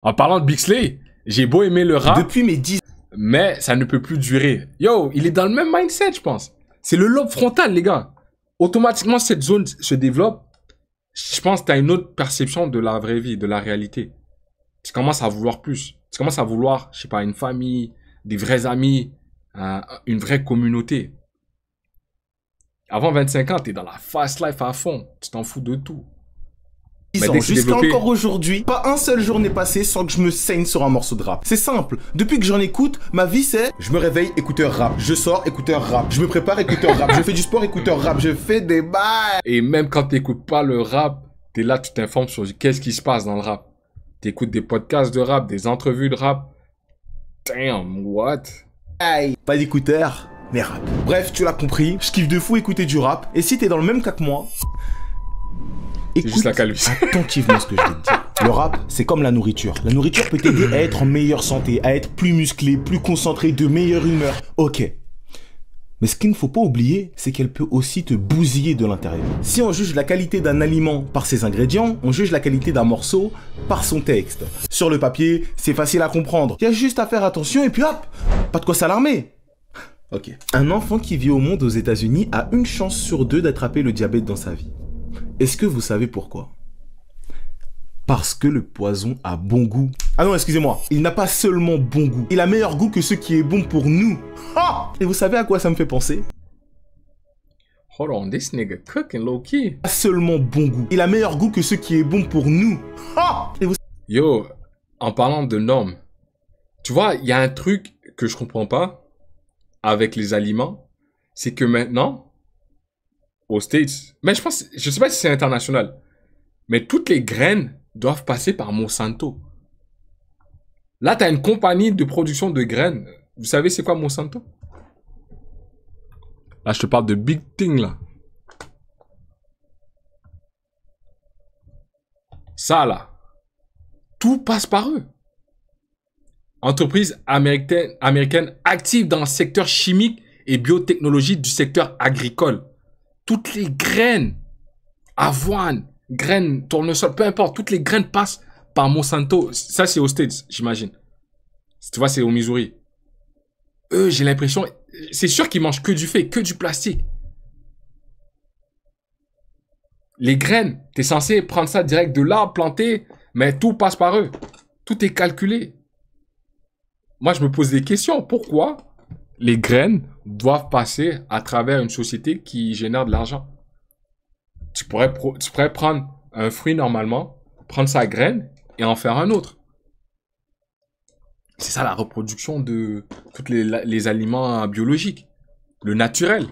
En parlant de Bixley, j'ai beau aimer le rap, Depuis mes 10 mais ça ne peut plus durer. Yo, il est dans le même mindset, je pense. C'est le lobe frontal, les gars. Automatiquement, cette zone se développe. Je pense que tu as une autre perception de la vraie vie, de la réalité. Tu commences à vouloir plus. Tu commences à vouloir, je sais pas, une famille, des vrais amis, une vraie communauté. Avant 25 ans, tu es dans la fast life à fond. Tu t'en fous de tout. Mais ans, dès que c'est jusqu'à développé- encore aujourd'hui, pas un seul jour n'est passé sans que je me saigne sur un morceau de rap. C'est simple, depuis que j'en écoute, ma vie c'est... Je me réveille, écouteur rap. Je sors, écouteur rap. Je me prépare, écouteur rap. Je fais du sport, écouteur rap. Je fais des bails. Et même quand tu n'écoutes pas le rap, tu es là, tu t'informes sur qu'est-ce qui se passe dans le rap. Tu écoutes des podcasts de rap, des entrevues de rap. Damn, what? Pas d'écouteur, mais rap. Bref, tu l'as compris, je kiffe de fou écouter du rap. Et si t'es dans le même cas que moi... Écoute juste la calvitie. attentivement ce que je vais te dire. Le rap, c'est comme la nourriture. La nourriture peut t'aider à être en meilleure santé, à être plus musclé, plus concentré, de meilleure humeur. Ok. Mais ce qu'il ne faut pas oublier, c'est qu'elle peut aussi te bousiller de l'intérieur. Si on juge la qualité d'un aliment par ses ingrédients, on juge la qualité d'un morceau par son texte. Sur le papier, c'est facile à comprendre. Il y a juste à faire attention et puis hop, pas de quoi s'alarmer. Ok. Un enfant qui vit au monde aux États-Unis a une chance sur 2 d'attraper le diabète dans sa vie. Est-ce que vous savez pourquoi? Parce que le poison a bon goût. Ah non, excusez-moi. Il n'a pas seulement bon goût. Il a meilleur goût que ce qui est bon pour nous. Ha! Et vous savez à quoi ça me fait penser? Hold on, this nigga cooking low key. Pas seulement bon goût. Il a meilleur goût que ce qui est bon pour nous. Ha! Et vous... Yo, en parlant de normes, tu vois, il y a un truc que je comprends pas avec les aliments, c'est que maintenant, aux States, mais je sais pas si c'est international, mais toutes les graines doivent passer par Monsanto. Là, tu as une compagnie de production de graines. Vous savez c'est quoi Monsanto? Là, je te parle de big thing, là. Ça, là. Tout passe par eux. Entreprise américaine active dans le secteur chimique et biotechnologie du secteur agricole. Toutes les graines, avoine, graines, tournesol, peu importe, toutes les graines passent par Monsanto. Ça, c'est aux States, j'imagine. Tu vois, c'est au Missouri. Eux, j'ai l'impression... C'est sûr qu'ils mangent que du fait, que du plastique. Les graines, t'es censé prendre ça direct de l'arbre, planter, mais tout passe par eux. Tout est calculé. Moi, je me pose des questions. Pourquoi les graines doivent passer à travers une société qui génère de l'argent? Tu pourrais prendre un fruit normalement, prendre sa graine et en faire un autre. C'est ça la reproduction de tous les aliments biologiques. Le naturel.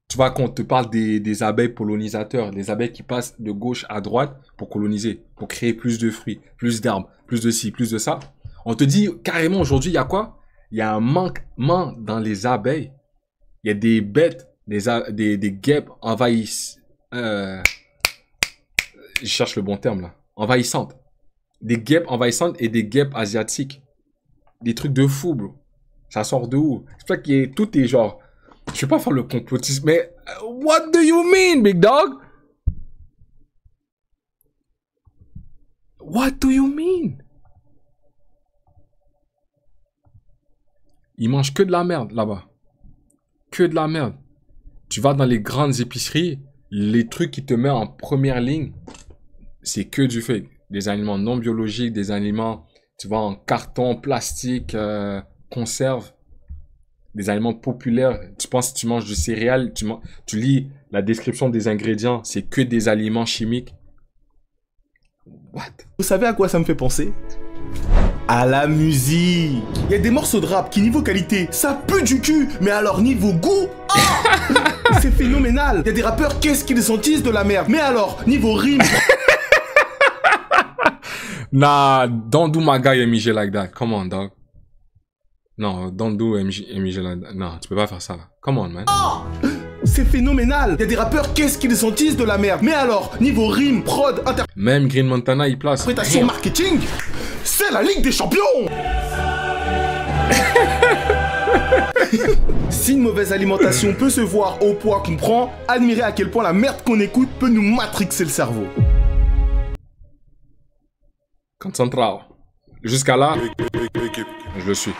Tu vois, quand on te parle des abeilles pollinisateurs, les abeilles qui passent de gauche à droite pour coloniser, pour créer plus de fruits, plus d'arbres, plus de ci, plus de ça. On te dit carrément aujourd'hui, il y a quoi? Il y a un manquement dans les abeilles. Il y a des bêtes, des guêpes envahissantes. Je cherche le bon terme là. Envahissantes. Des guêpes envahissantes et des guêpes asiatiques. Des trucs de fou, bro. Ça sort de où? C'est pour ça que tout est genre... Je vais pas faire le complotisme, mais... What do you mean, big dog? What do you mean? Ils mangent que de la merde, là-bas. Que de la merde. Tu vas dans les grandes épiceries, les trucs qui te mettent en première ligne, c'est que du fake. Des aliments non biologiques, des aliments... Tu vois, en carton, plastique, conserve, des aliments populaires. Tu penses que tu manges du céréal, tu lis la description des ingrédients, c'est que des aliments chimiques. What? Vous savez à quoi ça me fait penser? À la musique. Il y a des morceaux de rap qui, niveau qualité, ça pue du cul, mais alors niveau goût, ah c'est phénoménal. Il y a des rappeurs, qu'est-ce qu'ils sentent de la merde, mais alors, niveau rime... Nah, don't do my guy MJ like that. Come on, dog. Non, don't do MJ like that. Non, tu peux pas faire ça, là. Come on, man. Oh, c'est phénoménal. Il y a des rappeurs, qu'est-ce qu'ils sentent de la merde, mais alors, niveau rime, prod, Même Green Montana, il place. interprétation, marketing, c'est la Ligue des Champions. Si une mauvaise alimentation peut se voir au poids qu'on prend, admirez à quel point la merde qu'on écoute peut nous matrixer le cerveau. Concentrao. Jusqu'à là, je le suis.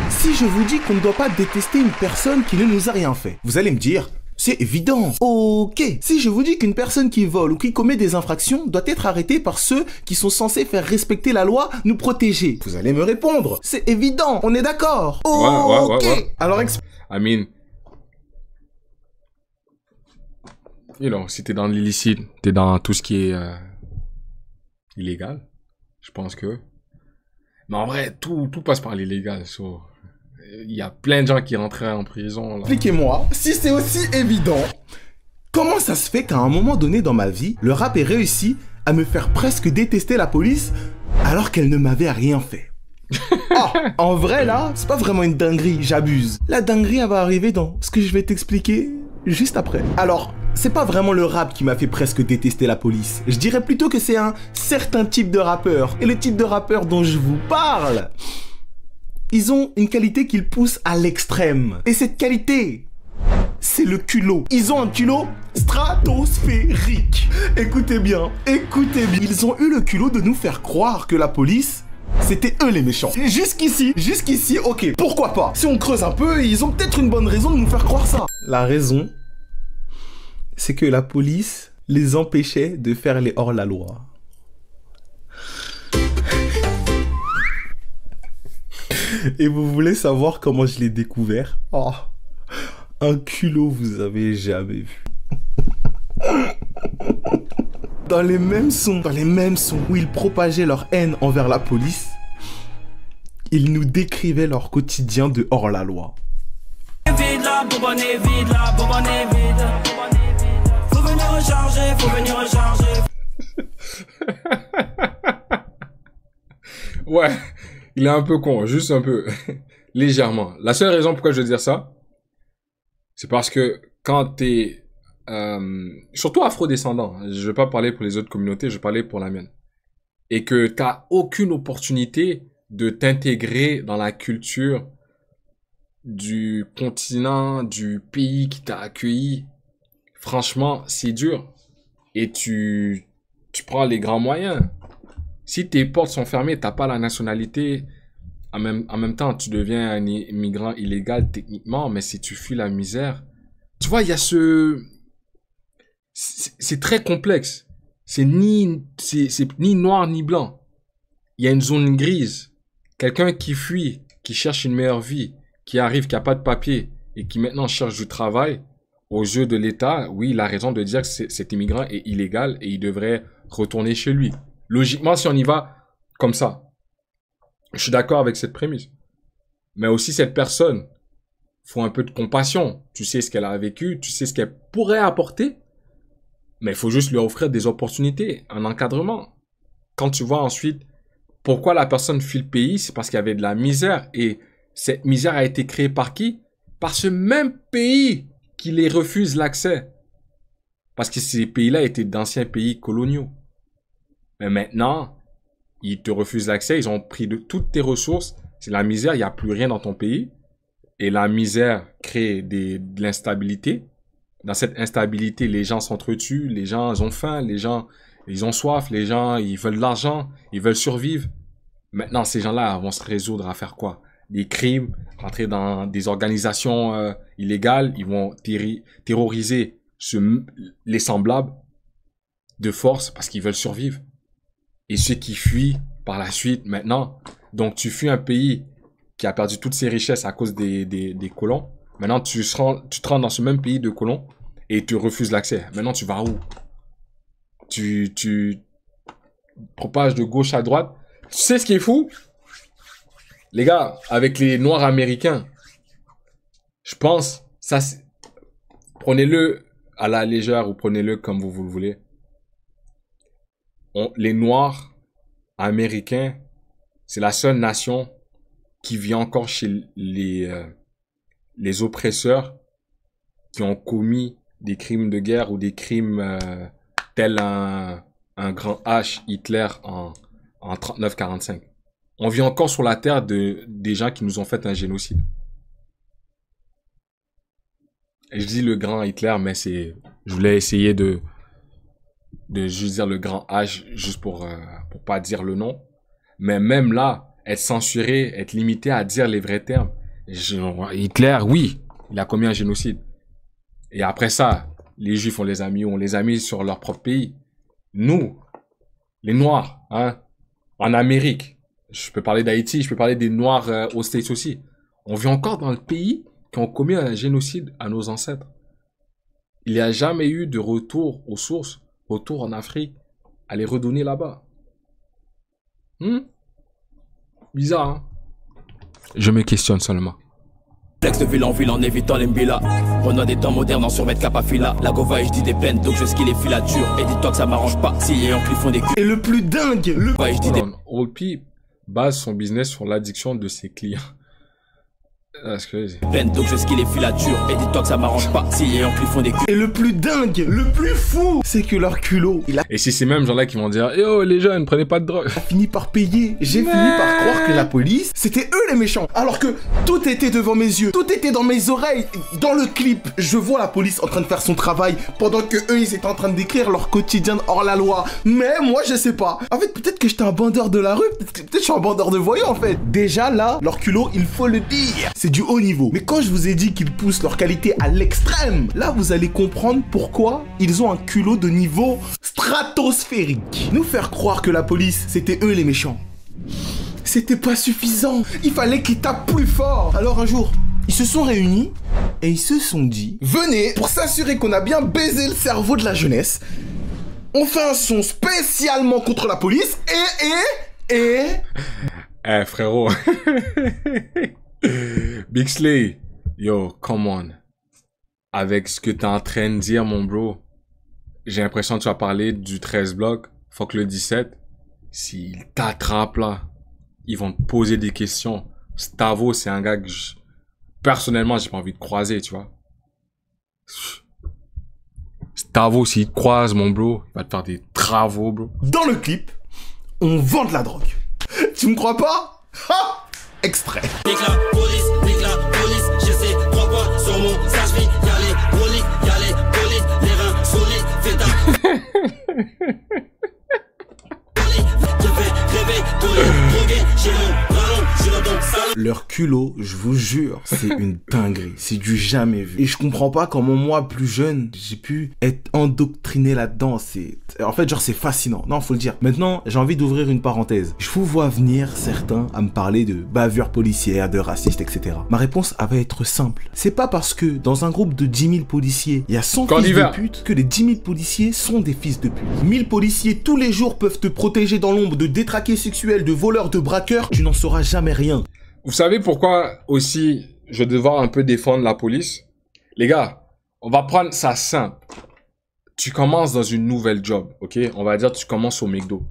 Si je vous dis qu'on ne doit pas détester une personne qui ne nous a rien fait, vous allez me dire, c'est évident. Ok. Si je vous dis qu'une personne qui vole ou qui commet des infractions doit être arrêtée par ceux qui sont censés faire respecter la loi, nous protéger, vous allez me répondre, c'est évident, on est d'accord. Ok. Ouais. Alors I mean, you know, si t'es dans l'illicite, t'es dans tout ce qui est illégal, je pense que... Mais en vrai, tout passe par l'illégal, so... Il y a plein de gens qui rentreraient en prison. Expliquez-moi, si c'est aussi évident, comment ça se fait qu'à un moment donné dans ma vie, le rap ait réussi à me faire presque détester la police alors qu'elle ne m'avait rien fait? Ah, en vrai là, c'est pas vraiment une dinguerie, j'abuse. La dinguerie, elle va arriver dans ce que je vais t'expliquer juste après. Alors, c'est pas vraiment le rap qui m'a fait presque détester la police. Je dirais plutôt que c'est un certain type de rappeur. Et le type de rappeur dont je vous parle, ils ont une qualité qu'ils poussent à l'extrême. Et cette qualité, c'est le culot. Ils ont un culot stratosphérique. Écoutez bien. Ils ont eu le culot de nous faire croire que la police, c'était eux les méchants. Jusqu'ici, ok, pourquoi pas? Si on creuse un peu, ils ont peut-être une bonne raison de nous faire croire ça. La raison, c'est que la police les empêchait de faire les hors-la-loi. Et vous voulez savoir comment je l'ai découvert? Oh, un culot vous avez jamais vu. Dans les mêmes sons où ils propageaient leur haine envers la police, ils nous décrivaient leur quotidien de hors-la-loi. Vide la bonbonne est vide, la bonbonne est vide. Faut venir recharger. Ouais, il est un peu con, juste un peu, légèrement. La seule raison pourquoi je veux dire ça, c'est parce que quand t'es, surtout afro-descendant, hein, je vais pas parler pour les autres communautés, je vais parler pour la mienne, et que t'as aucune opportunité de t'intégrer dans la culture du continent, du pays qui t'a accueilli, franchement, c'est dur. Et tu prends les grands moyens. Si tes portes sont fermées, t'as pas la nationalité, en même temps, tu deviens un immigrant illégal techniquement, mais si tu fuis la misère, tu vois, il y a c'est très complexe. C'est ni noir ni blanc. Il y a une zone grise. Quelqu'un qui fuit, qui cherche une meilleure vie, qui arrive, qui a pas de papier et qui maintenant cherche du travail, aux yeux de l'État, oui, il a raison de dire que cet immigrant est illégal et il devrait retourner chez lui. Logiquement, si on y va comme ça, je suis d'accord avec cette prémisse. Mais aussi, cette personne, faut un peu de compassion. Tu sais ce qu'elle a vécu, tu sais ce qu'elle pourrait apporter, mais il faut juste lui offrir des opportunités, un encadrement. Quand tu vois ensuite pourquoi la personne fuit le pays, c'est parce qu'il y avait de la misère. Et cette misère a été créée par qui? Par ce même pays qui les refuse l'accès. Parce que ces pays-là étaient d'anciens pays coloniaux. Mais maintenant, ils te refusent l'accès, ils ont pris de toutes tes ressources. C'est la misère, il n'y a plus rien dans ton pays. Et la misère crée de l'instabilité. Dans cette instabilité, les gens s'entretuent, les gens ils ont faim, les gens ils ont soif, les gens ils veulent de l'argent, ils veulent survivre. Maintenant, ces gens-là vont se résoudre à faire quoi? Des crimes, rentrer dans des organisations illégales, ils vont terroriser les semblables de force parce qu'ils veulent survivre. Et ceux qui fuient par la suite maintenant, donc tu fuis un pays qui a perdu toutes ses richesses à cause des colons. Maintenant, tu te rends dans ce même pays de colons et tu refuses l'accès. Maintenant, tu vas où? Tu propages de gauche à droite. Tu sais ce qui est fou? Les gars, avec les Noirs américains, je pense, ça, prenez-le à la légère ou prenez-le comme vous le voulez. Les Noirs américains, c'est la seule nation qui vit encore chez les oppresseurs qui ont commis des crimes de guerre ou des crimes tel un grand H, Hitler en 39-45. On vit encore sur la terre des gens qui nous ont fait un génocide. Et je dis le grand Hitler, mais je voulais essayer de de juste dire le grand H, juste pour pas dire le nom. Mais même là, être censuré, être limité à dire les vrais termes. Hitler, oui, il a commis un génocide. Et après ça, les Juifs, on les a mis sur leur propre pays. Nous, les Noirs, hein, en Amérique, je peux parler d'Haïti, je peux parler des Noirs aux States aussi. On vit encore dans le pays qui ont commis un génocide à nos ancêtres. Il n'y a jamais eu de retour aux sources, retour en Afrique, à les redonner là-bas. Bizarre, hein? Je me questionne seulement. Flex de ville en évitant les mbila. Renard des temps modernes en survêt capafila. La gova je dis des plaines donc je skie les filatures. Et dis-toi que ça m'arrange pas si les Yankees font des culs. Et le plus dingue, je dis des... Old P base son business sur l'addiction de ses clients. That's crazy. Plaine donc je skie les filatures. Et dis-toi que ça m'arrange pas si les Yankees font des culs. Et le plus dingue, le plus fou, c'est que leur culot, il a Et si ces mêmes gens-là qui vont dire yo les jeunes, prenez pas de drogue. fini par payer. J'ai fini par croire que la police, c'était eux les méchants. Alors que tout était devant mes yeux, tout était dans mes oreilles. Dans le clip, je vois la police en train de faire son travail pendant que eux, ils étaient en train de décrire leur quotidien hors la loi. Mais moi, je sais pas. En fait, peut-être que j'étais un bandeur de la rue, peut-être que je suis un bandeur de voyous en fait. Déjà là, leur culot, il faut le dire, c'est du haut niveau. Mais quand je vous ai dit qu'ils poussent leur qualité à l'extrême, là vous allez comprendre pourquoi ils ont un culot de niveau stratosphérique. Nous faire croire que la police, c'était eux les méchants, c'était pas suffisant. Il fallait qu'ils tapent plus fort. Alors un jour, ils se sont réunis et ils se sont dit, venez, pour s'assurer qu'on a bien baisé le cerveau de la jeunesse, on fait un son spécialement contre la police et... Eh frérot. Bixley, yo, come on. Avec ce que t'es en train de dire, mon bro, j'ai l'impression que tu vas parler du 13 bloc, fuck le 17. S'ils t'attrapent là, ils vont te poser des questions. Stavo, c'est un gars que personnellement, j'ai pas envie de croiser, tu vois. Stavo, s'il te croise, mon bro, il va te faire des travaux, bro. Dans le clip, on vend de la drogue. Tu me crois pas? Ha! Extrait. Nique la police, je sais pourquoi sur mon sage-vie. Y'a les broliques, y'a les polices, les reins solides, fais ta... Je fais rêver tous les drogués, j'ai mon ballon, je leur donne ça. Leur culot, je vous jure, c'est une dinguerie. C'est du jamais vu. Et je comprends pas comment moi, plus jeune, j'ai pu être endoctriné là-dedans. En fait, genre, c'est fascinant. Non, faut le dire. Maintenant, j'ai envie d'ouvrir une parenthèse. Je vous vois venir, certains, à me parler de bavures policières, de racistes, etc. Ma réponse, elle va être simple. C'est pas parce que dans un groupe de 10 000 policiers, il y a 100 fils de pute que les 10 000 policiers sont des fils de pute. 1000 policiers tous les jours peuvent te protéger dans l'ombre de détraqués sexuels, de voleurs, de braqueurs. Tu n'en sauras jamais rien. Vous savez pourquoi aussi je vais devoir un peu défendre la police? Les gars, on va prendre ça simple. Tu commences dans une nouvelle job, ok? On va dire tu commences au McDo.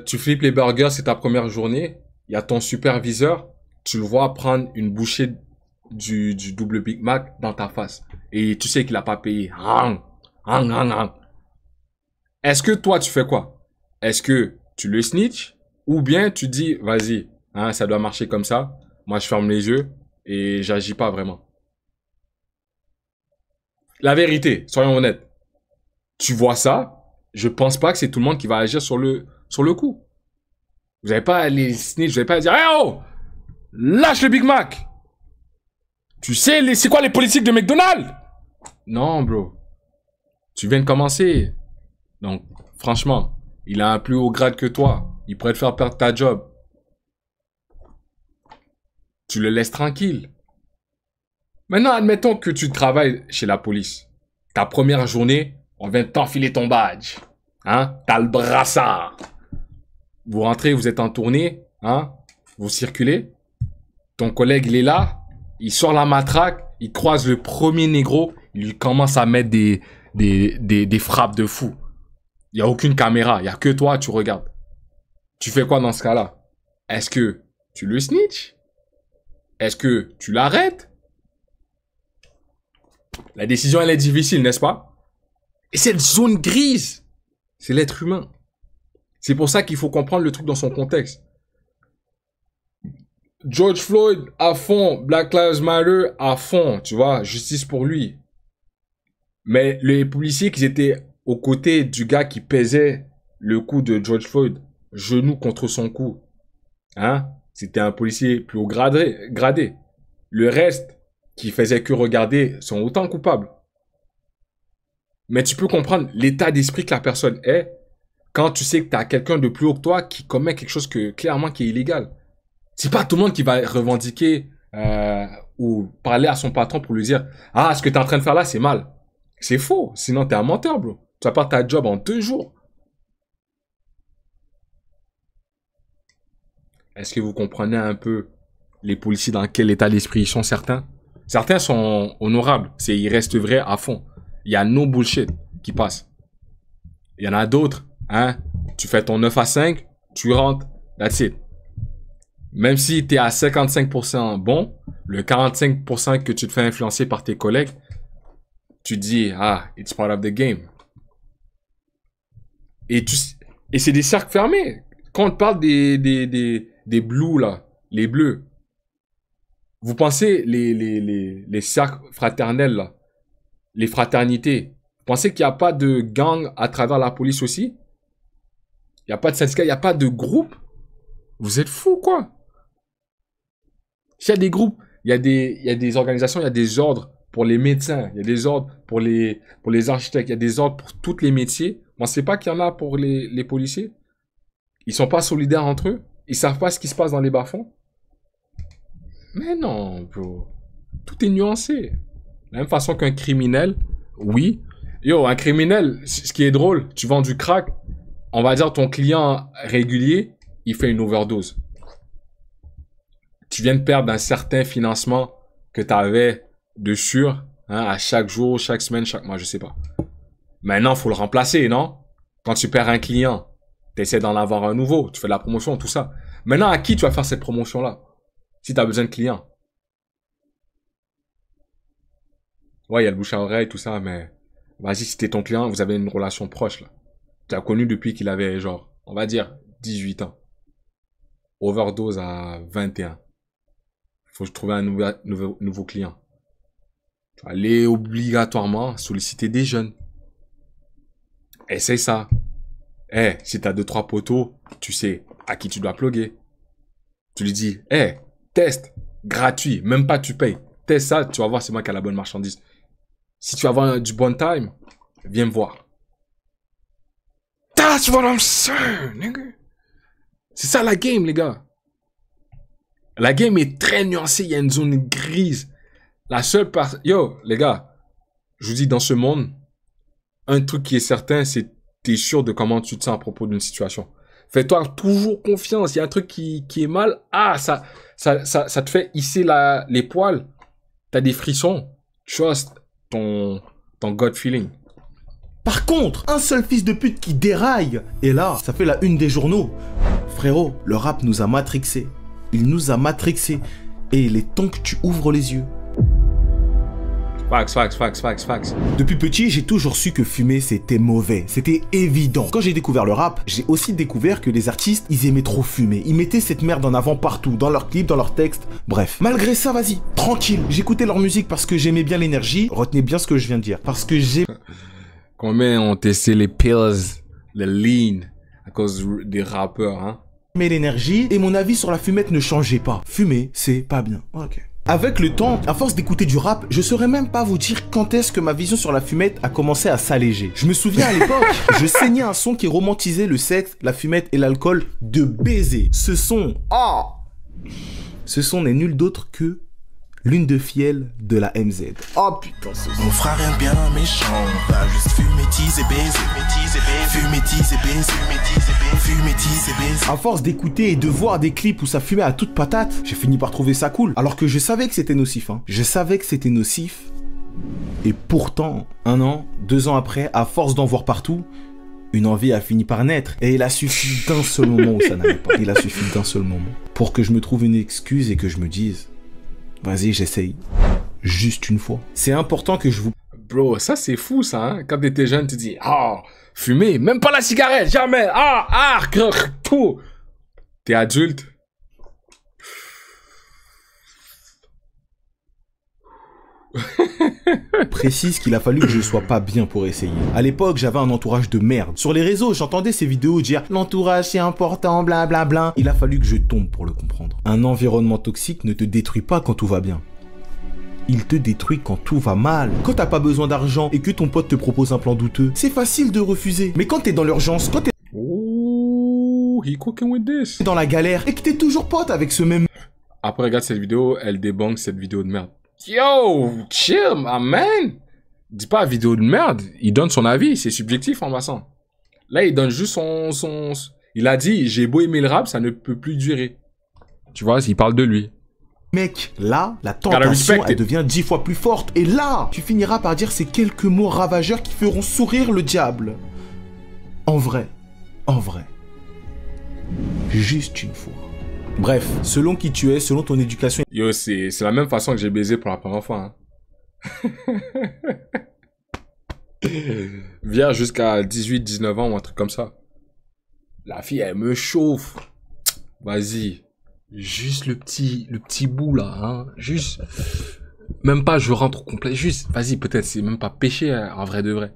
Tu flippes les burgers, c'est ta première journée. Il y a ton superviseur, tu le vois prendre une bouchée du double Big Mac dans ta face. Et tu sais qu'il a pas payé. Est-ce que toi, tu fais quoi? Est-ce que tu le snitch? Ou bien tu dis, vas-y, hein, ça doit marcher comme ça. Moi, je ferme les yeux et j'agis pas vraiment. La vérité, soyons honnêtes. Tu vois ça, je pense pas que c'est tout le monde qui va agir sur le coup. Vous n'avez pas les snitch, vous n'avez pas à dire, hey oh, lâche le Big Mac. Tu sais, c'est quoi les politiques de McDonald's? Non, bro. Tu viens de commencer. Donc, franchement, il a un plus haut grade que toi. Il pourrait te faire perdre ta job. Tu le laisses tranquille. Maintenant, admettons que tu travailles chez la police. Ta première journée, on vient de t'enfiler ton badge. Hein? T'as le brassard. Vous rentrez, vous êtes en tournée. Hein? Vous circulez. Ton collègue, il est là. Il sort la matraque. Il croise le premier négro. Il commence à mettre des frappes de fou. Il n'y a aucune caméra. Il n'y a que toi, tu regardes. Tu fais quoi dans ce cas-là? Est-ce que tu le snitch? Est-ce que tu l'arrêtes? La décision, elle est difficile, n'est-ce pas? Et cette zone grise, c'est l'être humain. C'est pour ça qu'il faut comprendre le truc dans son contexte. George Floyd, à fond. Black Lives Matter, à fond. Tu vois, justice pour lui. Mais les policiers qui étaient aux côtés du gars qui pesait le cou de George Floyd, genou contre son cou, hein, c'était un policier plus haut gradé. Le reste, qui faisait que regarder, sont autant coupables. Mais tu peux comprendre l'état d'esprit que la personne est quand tu sais que tu as quelqu'un de plus haut que toi qui commet quelque chose que clairement qui est illégal. C'est pas tout le monde qui va revendiquer ou parler à son patron pour lui dire « Ah, ce que tu es en train de faire là, c'est mal. » C'est faux. Sinon, tu es un menteur, bro. Tu vas perdre ta job en 2 jours. Est-ce que vous comprenez un peu les policiers dans quel état d'esprit ils sont, certains? Certains sont honorables. Ils restent vrais à fond. Il y a no bullshit qui passe. Il y en a d'autres, hein. Tu fais ton 9 à 5, tu rentres, that's it. Même si tu es à 55% bon, le 45% que tu te fais influencer par tes collègues, tu te dis, ah, it's part of the game. Et c'est des cercles fermés. Quand on parle des blues, là, les bleus, vous pensez les cercles fraternels, là, les fraternités, vous pensez qu'il n'y a pas de gang à travers la police aussi? Il n'y a pas de syndicat, il n'y a pas de groupe? Vous êtes fous, quoi? S'il y a des groupes, il y a des organisations, il y a des ordres pour les médecins, il y a des ordres pour les architectes, il y a des ordres pour tous les métiers. On ne sait pas qu'il y en a pour les policiers. Ils sont pas solidaires entre eux. Ils savent pas ce qui se passe dans les bas-fonds. Mais non, bro. Tout est nuancé. De la même façon qu'un criminel, oui. Yo, un criminel, ce qui est drôle, tu vends du crack, on va dire ton client régulier, il fait une overdose. Tu viens de perdre un certain financement que tu avais de sûr, hein, à chaque jour, chaque semaine, chaque mois, je sais pas. Maintenant, faut le remplacer, non? Quand tu perds un client, tu essaies d'en avoir un nouveau, tu fais de la promotion, tout ça. Maintenant, à qui tu vas faire cette promotion-là? Si tu as besoin de clients. Ouais, il y a le bouche à oreille, tout ça, mais vas-y, si t'es ton client, vous avez une relation proche, là. Tu l'as connu depuis qu'il avait, genre, on va dire, 18 ans. Overdose à 21. Faut trouver un nouveau client. Tu vas aller obligatoirement solliciter des jeunes. Essaye ça. Eh, si t'as 2-3 poteaux, tu sais à qui tu dois plugger. Tu lui dis, eh, test, gratuit, même pas tu payes. Teste ça, tu vas voir c'est moi qui ai la bonne marchandise. Si tu vas avoir du bon time, viens me voir. That's what I'm saying, nigga. C'est ça la game, les gars. La game est très nuancée, il y a une zone grise. La seule part... Yo, les gars, je vous dis, dans ce monde, un truc qui est certain, c'est t'es sûr de comment tu te sens à propos d'une situation. Fais-toi toujours confiance. Il y a un truc qui est mal. Ah, ça te fait hisser les poils. T'as des frissons. Trust ton gut feeling. Par contre, un seul fils de pute qui déraille, et là, ça fait la une des journaux. Frérot, le rap nous a matrixés. Il nous a matrixés. Et il est temps que tu ouvres les yeux. Facts. Depuis petit, j'ai toujours su que fumer, c'était mauvais. C'était évident. Quand j'ai découvert le rap, j'ai aussi découvert que les artistes, ils aimaient trop fumer. Ils mettaient cette merde en avant partout, dans leurs clips, dans leurs textes. Bref. Malgré ça, vas-y, tranquille. J'écoutais leur musique parce que j'aimais bien l'énergie. Retenez bien ce que je viens de dire. Parce que j'ai... Combien ont testé les pills, le lean, à cause des rappeurs, hein? Mais l'énergie et mon avis sur la fumette ne changeaient pas. Fumer, c'est pas bien. Ok. Avec le temps, à force d'écouter du rap, je saurais même pas vous dire quand est-ce que ma vision sur la fumette a commencé à s'alléger. Je me souviens à l'époque, je saignais un son qui romantisait le sexe, la fumette et l'alcool de baiser. Ce son n'est nul d'autre que Lune de Fiel de la MZ. Oh putain, ce son. Mon frère est bien méchant, va juste fumer, teaser, baiser, fumer, teaser, baiser, fumer, teaser, baiser. À force d'écouter et de voir des clips où ça fumait à toute patate, j'ai fini par trouver ça cool. Alors que je savais que c'était nocif, hein. Je savais que c'était nocif. Et pourtant, 1 an, 2 ans après, à force d'en voir partout, une envie a fini par naître. Et il a suffi d'un seul moment où ça n'allait pas. Il a suffi d'un seul moment pour que je me trouve une excuse et que je me dise... Vas-y, j'essaye. Juste une fois. C'est important que je vous... Bro, ça c'est fou ça, hein. Quand t'étais jeune, tu dis, ah, fumer, même pas la cigarette, jamais, tout. T'es adulte. précise qu'il a fallu que je sois pas bien pour essayer. À l'époque, j'avais un entourage de merde. Sur les réseaux, j'entendais ces vidéos dire « L'entourage c'est important, blablabla ». Il a fallu que je tombe pour le comprendre. Un environnement toxique ne te détruit pas quand tout va bien. Il te détruit quand tout va mal. Quand t'as pas besoin d'argent et que ton pote te propose un plan douteux, c'est facile de refuser. Mais quand t'es dans l'urgence, quand t'es He cooking with this. dans la galère et que t'es toujours pote avec ce même... Après, regarde cette vidéo, elle débunk cette vidéo de merde. Yo, chill, my man. Dis pas vidéo de merde. Il donne son avis, c'est subjectif en passant. Là, il donne juste son... Il a dit, j'ai beau aimer le rap, ça ne peut plus durer. Tu vois, il parle de lui. Mec, là, la tentation, elle devient 10 fois plus forte. Et là, tu finiras par dire ces quelques mots ravageurs qui feront sourire le diable. En vrai. Juste une fois. Bref, selon qui tu es, selon ton éducation... Yo, c'est la même façon que j'ai baisé pour la première fois. Hein. Viens jusqu'à 18-19 ans ou un truc comme ça. La fille, elle me chauffe. Vas-y. Juste le petit bout là. Hein. Juste... Même pas je rentre au complet. Juste, vas-y, peut-être c'est même pas péché hein, en vrai de vrai.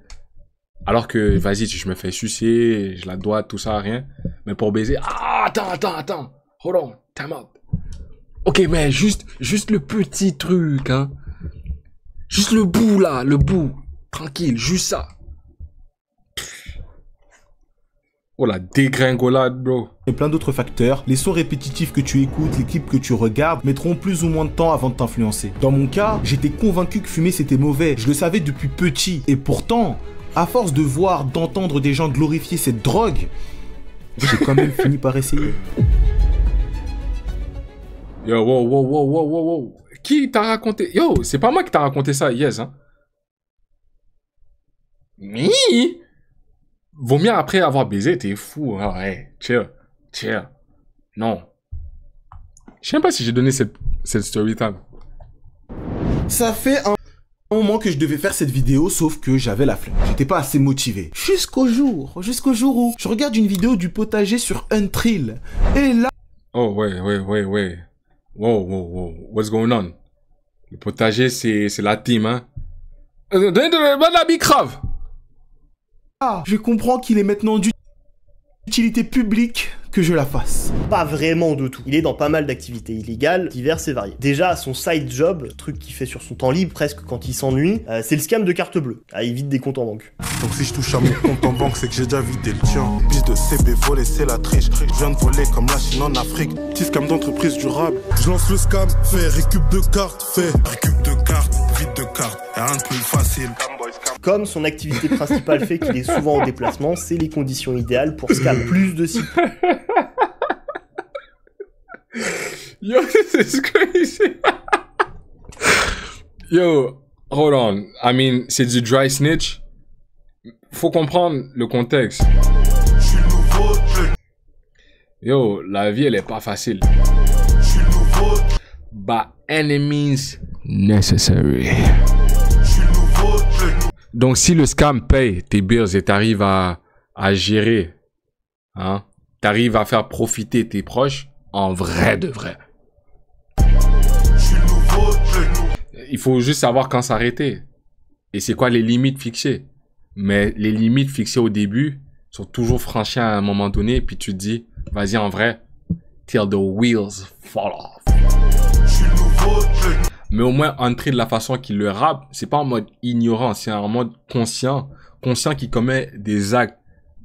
Alors que, vas-y, je me fais sucer, je la dois, tout ça, rien. Mais pour baiser... Ah, attends. Hold on, time out. Ok, mais juste le petit truc, hein. Juste le bout, là, le bout. Tranquille, juste ça. Oh, la dégringolade, bro. Et plein d'autres facteurs, les sons répétitifs que tu écoutes, les clips que tu regardes, mettront plus ou moins de temps avant de t'influencer. Dans mon cas, j'étais convaincu que fumer c'était mauvais. Je le savais depuis petit. Et pourtant, à force de voir, d'entendre des gens glorifier cette drogue, j'ai quand même fini par essayer. Yo, wow. Qui t'a raconté? Yo, c'est pas moi qui t'a raconté ça, yes, hein. Mais vaut mieux après avoir baisé, t'es fou. Hein, ouais, chill. Non. Je sais même pas si j'ai donné cette story time. Ça fait un moment que je devais faire cette vidéo, sauf que j'avais la flemme. J'étais pas assez motivé. Jusqu'au jour où je regarde une vidéo du potager sur Untrill. Et là... Oh, ouais. Wow. What's going on? Le potager, c'est la team, hein. Donnez de la bicrave. Je comprends qu'il est maintenant d'utilité publique que je la fasse. Pas vraiment de tout. Il est dans pas mal d'activités illégales, diverses et variées. Déjà, son side job, truc qu'il fait sur son temps libre, presque quand il s'ennuie, c'est le scam de carte bleue. Il vide des comptes en banque. Donc si je touche à mon compte en banque, c'est que j'ai déjà vidé le tien. Bis de CB volé, c'est la triche. Je viens de voler comme la Chine en Afrique. Petit scam d'entreprise durable. Je lance le scam, fais récup de cartes, récup de cartes, vide de cartes. Y'a rien de plus facile. Comme son activité principale fait qu'il est souvent en déplacement, c'est les conditions idéales pour scam plus de 6. Yo, this is crazy. Yo, hold on. I mean, c'est du dry snitch. Faut comprendre le contexte. Yo, la vie, elle est pas facile. By any means necessary. Donc, si le scam paye tes bills et t'arrives à gérer, hein, t'arrives à faire profiter tes proches, en vrai de vrai. Il faut juste savoir quand s'arrêter. Et c'est quoi les limites fixées. Mais les limites fixées au début sont toujours franchies à un moment donné. Puis tu te dis, vas-y en vrai, till the wheels fall off. Mais au moins, entrer de la façon qu'il le rappe, c'est pas en mode ignorant, c'est en mode conscient. Conscient qu'il commet des actes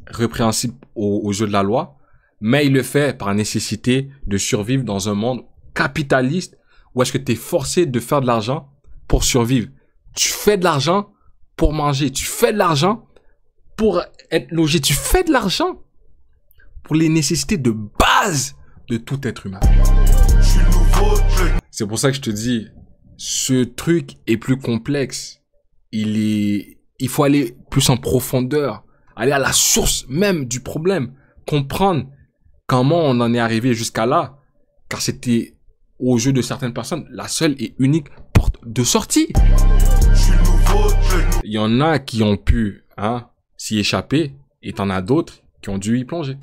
répréhensibles au jeu de la loi. Mais il le fait par nécessité de survivre dans un monde capitaliste où est-ce que tu es forcé de faire de l'argent pour survivre. Tu fais de l'argent pour manger. Tu fais de l'argent pour être logé. Tu fais de l'argent pour les nécessités de base de tout être humain. C'est pour ça que je te dis, ce truc est plus complexe. Il faut aller plus en profondeur, aller à la source même du problème, comprendre comment on en est arrivé jusqu'à là, car c'était au jeu de certaines personnes la seule et unique porte de sortie. Il y en a qui ont pu s'y échapper, et t'en as d'autres qui ont dû y plonger.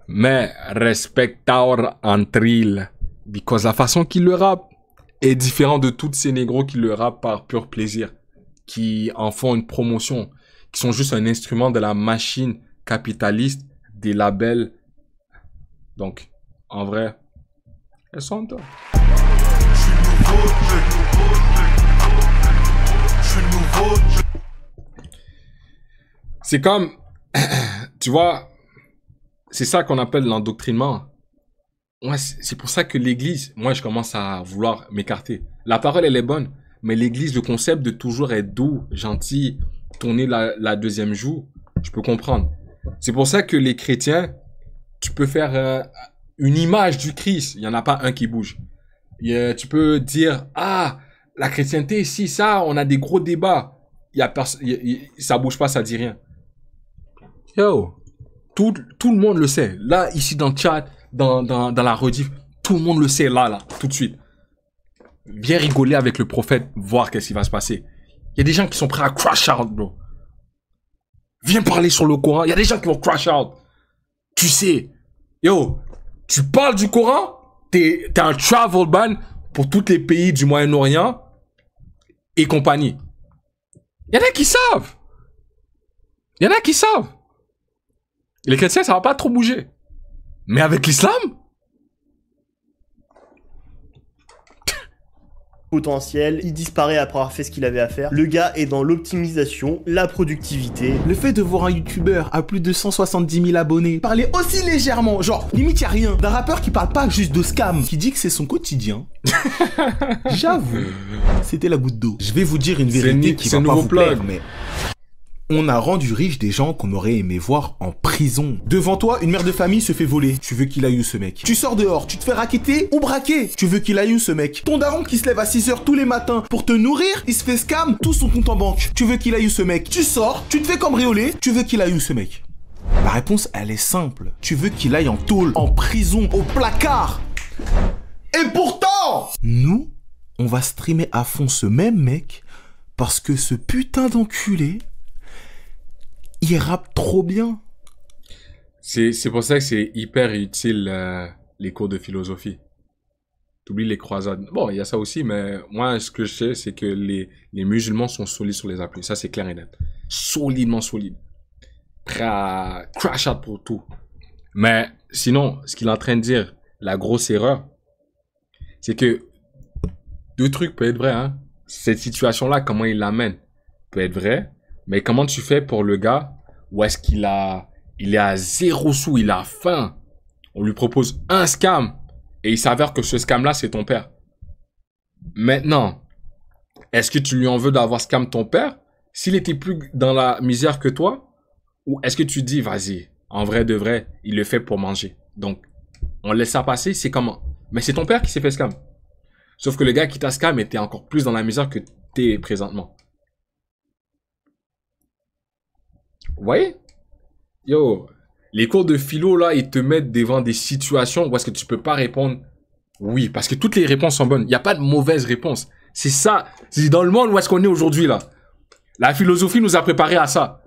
Mais respectaur Untrill, because la façon qu'il le rappe, est différent de tous ces négros qui le rappent par pur plaisir, qui en font une promotion, qui sont juste un instrument de la machine capitaliste des labels. Donc, en vrai, elles sont top. C'est comme, tu vois, c'est ça qu'on appelle l'endoctrinement. Ouais, c'est pour ça que l'église, moi je commence à vouloir m'écarter. La parole elle est bonne, mais l'église, le concept de toujours être doux, gentil, tourner la deuxième joue, je peux comprendre. C'est pour ça que les chrétiens, tu peux faire une image du Christ, il n'y en a pas un qui bouge. Tu peux dire, ah, la chrétienté, si, ça, on a des gros débats. Ça bouge pas, ça dit rien. Yo, tout le monde le sait. Là, ici dans le chat, dans la rediff, tout le monde le sait, là, tout de suite. Viens rigoler avec le prophète, voir qu'est-ce qui va se passer. Il y a des gens qui sont prêts à crash out, bro. Viens parler sur le Coran, il y a des gens qui vont crash out. Tu sais, yo, tu parles du Coran, t'es un travel ban pour tous les pays du Moyen-Orient et compagnie. Il y en a qui savent. Il y en a qui savent. Les chrétiens, ça va pas trop bouger. Mais avec l'islam, potentiel, il disparaît après avoir fait ce qu'il avait à faire. Le gars est dans l'optimisation, la productivité. Le fait de voir un youtubeur à plus de 170 000 abonnés parler aussi légèrement, genre limite y a rien, d'un rappeur qui parle pas juste de scam, qui dit que c'est son quotidien. J'avoue, c'était la goutte d'eau. Je vais vous dire une vérité qui va pas vous plaire, mais on a rendu riches des gens qu'on aurait aimé voir en prison. Devant toi, une mère de famille se fait voler. Tu veux qu'il aille où ce mec? Tu sors dehors, tu te fais racketter ou braquer. Tu veux qu'il aille où ce mec? Ton daron qui se lève à 6h tous les matins pour te nourrir, il se fait scam, tout son compte en banque. Tu veux qu'il aille où ce mec? Tu sors, tu te fais cambrioler, tu veux qu'il aille où ce mec? La réponse, elle est simple. Tu veux qu'il aille en tôle, en prison, au placard. Et pourtant, nous, on va streamer à fond ce même mec parce que ce putain d'enculé, il rappe trop bien. C'est pour ça que c'est hyper utile les cours de philosophie. T'oublies les croisades. Bon, il y a ça aussi, mais moi, ce que je sais, c'est que les musulmans sont solides sur les applis. Ça, c'est clair et net. Solidement solides. Prêts à crash out pour tout. Mais sinon, ce qu'il est en train de dire, la grosse erreur, c'est que deux trucs peuvent être vrais. Hein. Cette situation-là, comment il l'amène, peut être vrai. Mais comment tu fais pour le gars où est-ce qu'il est à 0 sous, il a faim. On lui propose un scam et il s'avère que ce scam-là, c'est ton père. Maintenant, est-ce que tu lui en veux d'avoir scam ton père s'il était plus dans la misère que toi? Ou est-ce que tu dis, vas-y, en vrai de vrai, il le fait pour manger. Donc, on laisse ça passer, c'est comment? Mais c'est ton père qui s'est fait scam. Sauf que le gars qui t'a scam était encore plus dans la misère que t'es présentement. Vous voyez? Yo, les cours de philo, là, ils te mettent devant des situations où est-ce que tu peux pas répondre oui, parce que toutes les réponses sont bonnes. Il n'y a pas de mauvaise réponse. C'est ça. C'est dans le monde où est-ce qu'on est aujourd'hui, là. La philosophie nous a préparé à ça.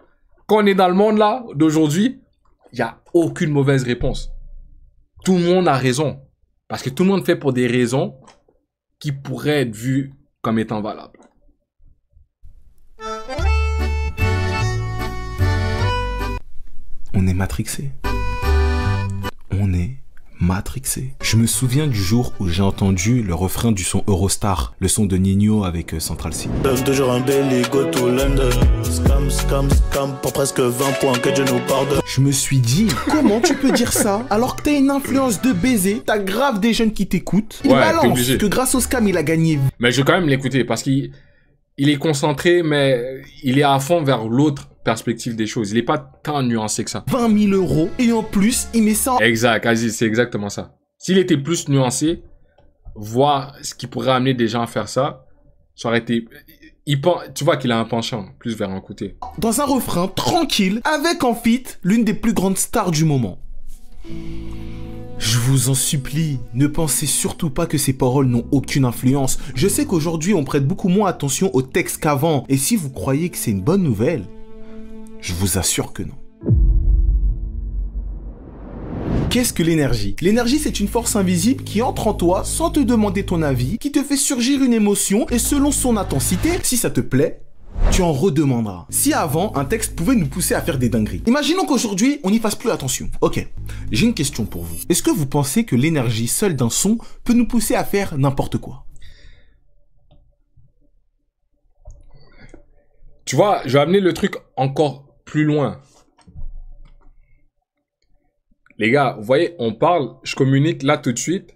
Quand on est dans le monde, là, d'aujourd'hui, il n'y a aucune mauvaise réponse. Tout le monde a raison. Parce que tout le monde fait pour des raisons qui pourraient être vues comme étant valables. On est matrixé. On est matrixé. Je me souviens du jour où j'ai entendu le refrain du son Eurostar, le son de Nino avec Central C. Toujours un belly, go to London. Scam, scam, scam, pour presque 20 points, que Dieu nous pardonne. Je me suis dit, comment tu peux dire ça alors que t'as une influence de baiser, t'as grave des jeunes qui t'écoutent. Il balance que grâce au scam, il a gagné. Mais je vais quand même l'écouter parce qu'il est concentré, mais il est à fond vers l'autre perspective des choses. Il n'est pas tant nuancé que ça. 20 000 € et en plus, il met ça. Exact, Aziz, c'est exactement ça. S'il était plus nuancé, voir ce qui pourrait amener des gens à faire ça, ça aurait été... Tu vois qu'il a un penchant plus vers un côté. Dans un refrain tranquille, avec en feat l'une des plus grandes stars du moment. Je vous en supplie, ne pensez surtout pas que ces paroles n'ont aucune influence. Je sais qu'aujourd'hui, on prête beaucoup moins attention aux textes qu'avant. Et si vous croyez que c'est une bonne nouvelle, je vous assure que non. Qu'est-ce que l'énergie? L'énergie, c'est une force invisible qui entre en toi sans te demander ton avis, qui te fait surgir une émotion et selon son intensité, si ça te plaît, tu en redemanderas. Si avant, un texte pouvait nous pousser à faire des dingueries. Imaginons qu'aujourd'hui, on n'y fasse plus attention. Ok, j'ai une question pour vous. Est-ce que vous pensez que l'énergie seule d'un son peut nous pousser à faire n'importe quoi? Tu vois, je vais amener le truc encore plus loin. Les gars, vous voyez, on parle, je communique là tout de suite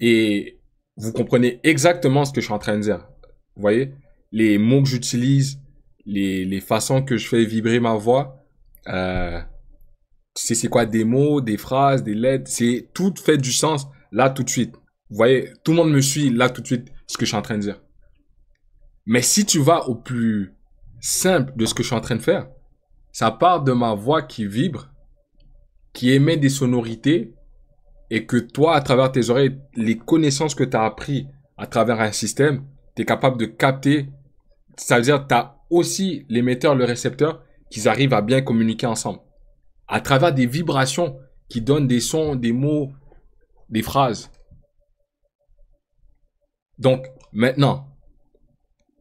et vous comprenez exactement ce que je suis en train de dire. Vous voyez, les mots que j'utilise, les façons que je fais vibrer ma voix, tu sais c'est quoi, des mots, des phrases, des lettres, c'est tout fait du sens là tout de suite. Vous voyez, tout le monde me suit là tout de suite ce que je suis en train de dire. Mais si tu vas au plus simple de ce que je suis en train de faire, ça part de ma voix qui vibre, qui émet des sonorités et que toi, à travers tes oreilles, les connaissances que tu as appris à travers un système, tu es capable de capter. Ça veut dire que tu as aussi l'émetteur, le récepteur, qu'ils arrivent à bien communiquer ensemble. À travers des vibrations qui donnent des sons, des mots, des phrases. Donc, maintenant,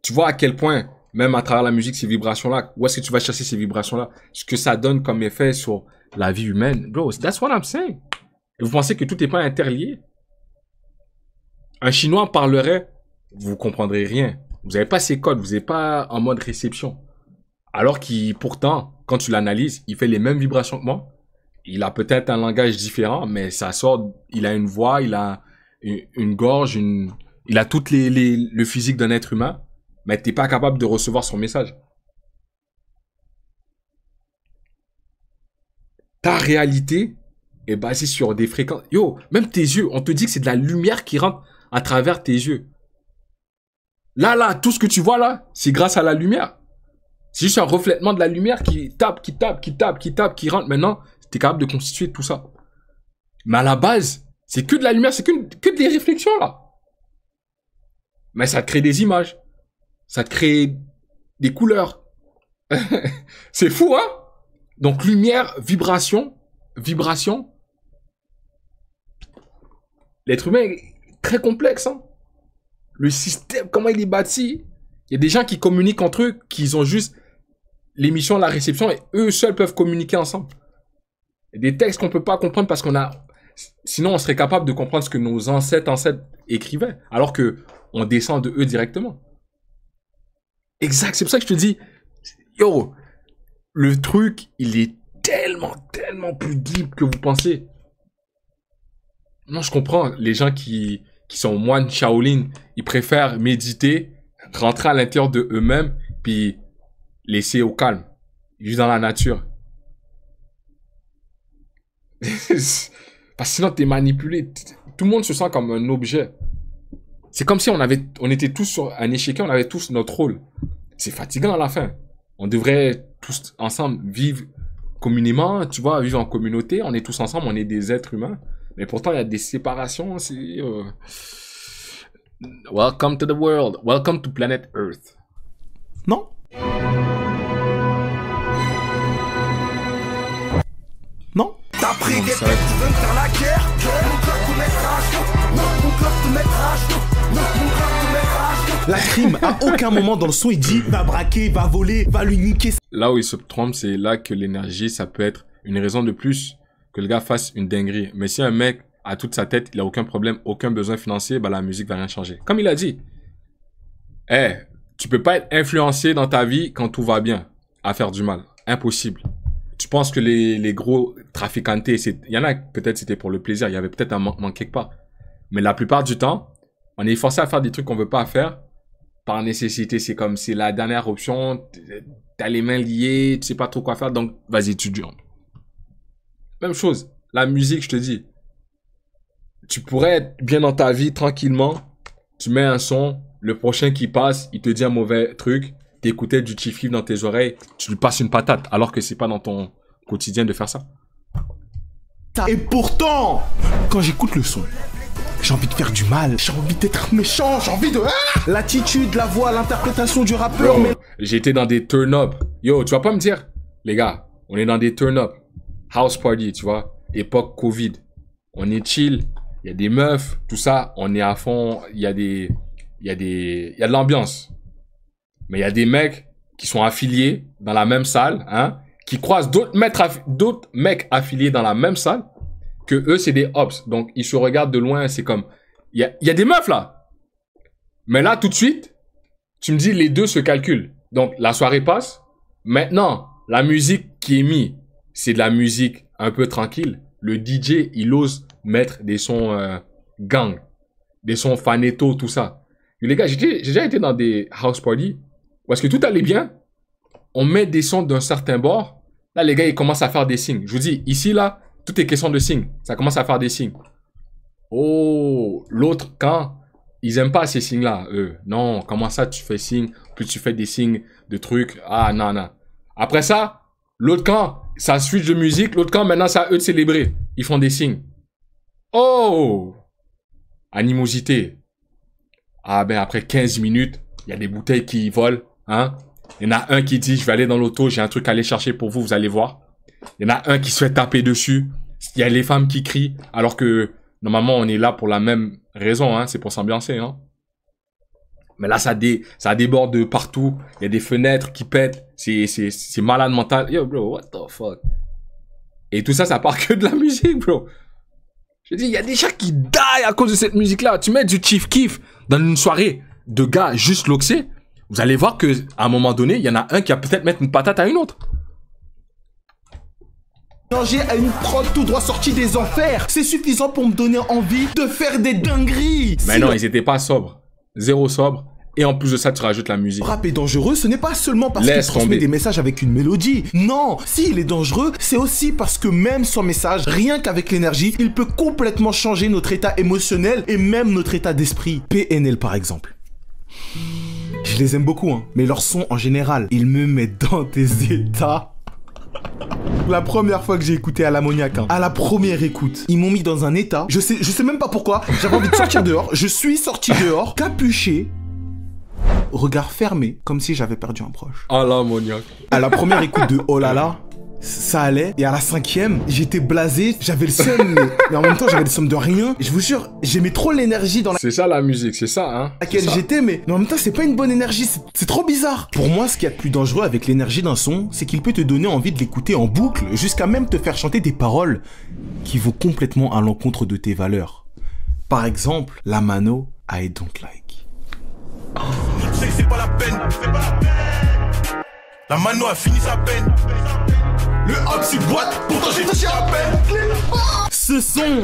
tu vois à quel point, même à travers la musique, ces vibrations-là, où est-ce que tu vas chercher ces vibrations-là? Ce que ça donne comme effet sur la vie humaine. Bro, that's what I'm saying. Et vous pensez que tout n'est pas interlié? Un Chinois parlerait, vous comprendrez rien. Vous n'avez pas ces codes, vous n'êtes pas en mode réception. Alors qu'il, pourtant, quand tu l'analyses, il fait les mêmes vibrations que moi. Il a peut-être un langage différent, mais ça sort, il a une voix, il a une gorge, il a tout le physique d'un être humain, mais tu n'es pas capable de recevoir son message. Ta réalité est basée sur des fréquences. Yo, même tes yeux, on te dit que c'est de la lumière qui rentre à travers tes yeux. Là, tout ce que tu vois là, c'est grâce à la lumière. C'est juste un reflètement de la lumière qui tape, qui rentre. Maintenant, tu es capable de constituer tout ça. Mais à la base, c'est que de la lumière, c'est que des réflexions là. Mais ça te crée des images. Ça te crée des couleurs. C'est fou, hein? Donc, lumière, vibration. L'être humain est très complexe, hein? Le système, comment il est bâti. Il y a des gens qui communiquent entre eux, qui ont juste l'émission, la réception, et eux seuls peuvent communiquer ensemble. Il y a des textes qu'on peut pas comprendre parce qu'on a... Sinon, on serait capable de comprendre ce que nos ancêtres écrivaient, alors que on descend de eux directement. Exact, c'est pour ça que je te dis, yo, le truc, il est tellement plus deep que vous pensez. Non, je comprends, les gens qui sont moines Shaolin, ils préfèrent méditer, rentrer à l'intérieur de eux-mêmes, puis laisser au calme, juste dans la nature. Parce que sinon, t'es manipulé. Tout le monde se sent comme un objet. C'est comme si on était tous sur un échiquier, on avait tous notre rôle. C'est fatigant à la fin. On devrait tous ensemble vivre communément, tu vois, vivre en communauté. On est tous ensemble, on est des êtres humains. Mais pourtant, il y a des séparations. Welcome to the world. Welcome to planet Earth. Non? Non? T'as pris des têtes, tu veux me faire la guerre? Mon club te mettra à genoux. Mon club te mettra à genoux. Mon club te mettra à genoux. La crime, à aucun moment dans le son, il dit va braquer, va voler, va lui niquer. Là où il se trompe, c'est là que l'énergie, ça peut être une raison de plus que le gars fasse une dinguerie. Mais si un mec a toute sa tête, il a aucun problème, aucun besoin financier, bah la musique va rien changer. Comme il a dit. Tu peux pas être influencé dans ta vie quand tout va bien à faire du mal. Impossible. Tu penses que les gros traficantés, il y en a peut-être c'était pour le plaisir, il y avait peut-être un manque quelque part. Mais la plupart du temps, on est forcé à faire des trucs qu'on veut pas faire par nécessité. C'est comme c'est la dernière option, t'as les mains liées, tu sais pas trop quoi faire, donc vas-y, tu dures. Même chose, la musique, je te dis. Tu pourrais être bien dans ta vie tranquillement, tu mets un son, le prochain qui passe, il te dit un mauvais truc, t'écoutais du chiffre dans tes oreilles, tu lui passes une patate, alors que c'est pas dans ton quotidien de faire ça. Et pourtant, quand j'écoute le son, j'ai envie de faire du mal, j'ai envie d'être méchant, j'ai envie de... L'attitude, la voix, l'interprétation du rappeur, Bro, mais... j'ai été dans des turn-up. Yo, tu vas pas me dire, les gars, on est dans des turn-up. House party, tu vois. époque Covid. On est chill, il y a des meufs, tout ça, on est à fond, il y a de l'ambiance. Mais il y a des mecs qui sont affiliés dans la même salle, hein, qui croisent d'autres mecs affiliés dans la même salle, que eux, c'est des ops. Donc, ils se regardent de loin, c'est comme, il y a des meufs là. Mais là, tout de suite, tu me dis, les deux se calculent. Donc, la soirée passe. Maintenant, la musique qui est mise, c'est de la musique un peu tranquille. Le DJ, il ose mettre des sons gang, des sons Faneto, tout ça. Et les gars, j'ai déjà été dans des house parties parce que tout allait bien. On met des sons d'un certain bord. Là, les gars, ils commencent à faire des signes. Je vous dis, ici, là, tout est question de signes. Ça commence à faire des signes. Oh, l'autre camp, ils aiment pas ces signes-là, eux. Non, comment ça, tu fais signe, plus tu fais des signes de trucs. Ah, non, non. Après ça, l'autre camp, ça switch de musique. L'autre camp, maintenant, c'est à eux de célébrer. Ils font des signes. Oh! Animosité. Ah, ben, après 15 minutes, il y a des bouteilles qui volent, hein. Il y en a un qui dit, je vais aller dans l'auto, j'ai un truc à aller chercher pour vous, vous allez voir. Il y en a un qui se fait taper dessus. Il y a les femmes qui crient, alors que, normalement, on est là pour la même raison, hein. C'est pour s'ambiancer, hein. Mais là, ça déborde de partout. Il y a des fenêtres qui pètent. C'est malade mental. Yo, bro, what the fuck? Et tout ça, ça part que de la musique, bro. Je dis, il y a des gens qui die à cause de cette musique-là. Tu mets du Chief Keef dans une soirée de gars juste loxés. Vous allez voir que à un moment donné, il y en a un qui va peut-être mettre une patate à une autre. Danger à une prod tout droit sortie des enfers. C'est suffisant pour me donner envie de faire des dingueries. Mais non, ils étaient pas sobres. Zéro sobre. Et en plus de ça, tu rajoutes la musique. Rap est dangereux, ce n'est pas seulement parce qu'il transmet des messages avec une mélodie. Non, s'il est dangereux, c'est aussi parce que même sans message, rien qu'avec l'énergie, il peut complètement changer notre état émotionnel et même notre état d'esprit. PNL par exemple. Je les aime beaucoup, hein, mais leur son en général, ils me mettent dans des états... La première fois que j'ai écouté à l'ammoniaque, hein, à la première écoute, ils m'ont mis dans un état, je sais même pas pourquoi, j'avais envie de sortir dehors, je suis sorti dehors, capuché, regard fermé, comme si j'avais perdu un proche. Ah l'ammoniaque. À la première écoute de Oh là là, ça allait, et à la cinquième, j'étais blasé, j'avais le seum, mais en même temps j'avais le seum de rien. Je vous jure, j'aimais trop l'énergie dans C'est ça la musique, c'est ça, hein. laquelle j'étais, mais en même temps c'est pas une bonne énergie, c'est trop bizarre. Pour moi, ce qu'il y a de plus dangereux avec l'énergie d'un son, c'est qu'il peut te donner envie de l'écouter en boucle, jusqu'à même te faire chanter des paroles qui vont complètement à l'encontre de tes valeurs. Par exemple, la mano I don't like. Tu sais que c'est pas la peine, La mano a fini sa peine. Le hop s'y boite, pourtant j'ai touché à peine. Ce son,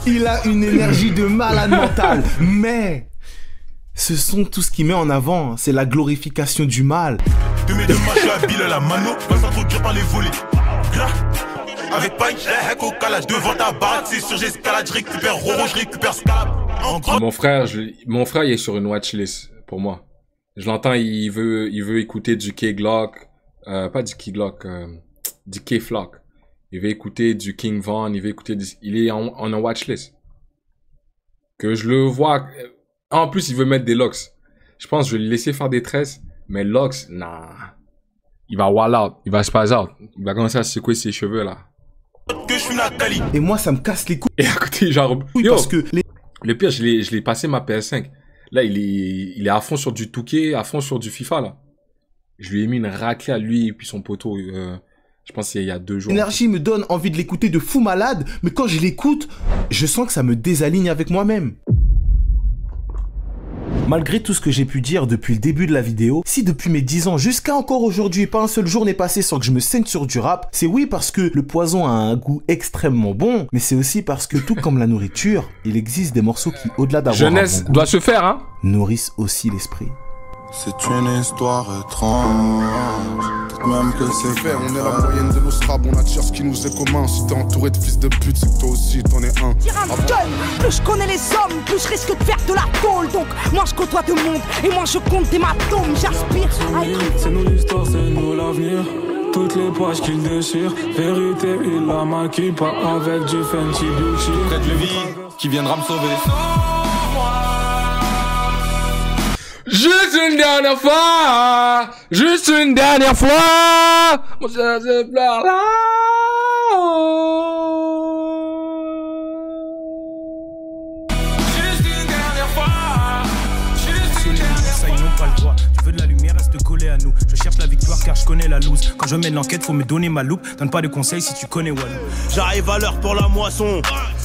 il a une énergie de malade mental, mais ce son, tout ce qu'il met en avant, c'est la glorification du mal. De mes deux machins à Bill la mano, va s'introduire par les volets. Avec Pike, j'ai au calage devant ta baraque, c'est sûr j'escalade, je récupère Roro, je récupère Scalab. Mon frère, il est sur une watchlist pour moi. Je l'entends, il veut écouter du K-Glock, pas du K-Glock, du K-Flock. Il veut écouter du King Von, il est en watchlist. Que je le vois, en plus il veut mettre des locks. Je pense que je vais lui laisser faire des tresses, mais locks, nah. Il va wall out, il va spaz out, il va commencer à secouer ses cheveux là. Que je suis Nathalie. Et moi, ça me casse les couilles. Et à côté, genre, Oui, parce que le pire, je l'ai passé ma PS5. Là, il est à fond sur du Touquet, à fond sur du FIFA, là. Je lui ai mis une raclée à lui et puis son poteau, je pense qu'il y a 2 jours. l'énergie me donne envie de l'écouter de fou malade, mais quand je l'écoute, je sens que ça me désaligne avec moi-même. Malgré tout ce que j'ai pu dire depuis le début de la vidéo, si depuis mes 10 ans jusqu'à encore aujourd'hui, pas un seul jour n'est passé sans que je me saigne sur du rap, c'est oui parce que le poison a un goût extrêmement bon, mais c'est aussi parce que tout comme la nourriture, il existe des morceaux qui, au-delà d'avoir Jeunesse un bon goût, doit se faire, hein. nourrissent aussi l'esprit. C'est une histoire étrange. Peut-être même que c'est fait. On est la moyenne de nos straps, on attire ce qui nous est commun. Si t'es entouré de fils de pute, c'est que toi aussi t'en es un. Plus je connais les hommes, plus je risque de faire de la tôle. Donc moi je côtoie tout le monde et moi je compte des matomes. J'aspire à être... C'est nous l'histoire, c'est nous l'avenir. Toutes les pages qu'il déchire. Vérité, il la maquille pas avec du Fenty Beauty. Prête le vie qui viendra me sauver. Juste une dernière fois, juste une dernière fois, mon cœur se pleure là. veux de la lumière, reste collé à nous. Je cherche la victoire car je connais la loose. Quand je mène l'enquête, faut me donner ma loupe. Donne pas de conseils si tu connais Walou. J'arrive à l'heure pour la moisson.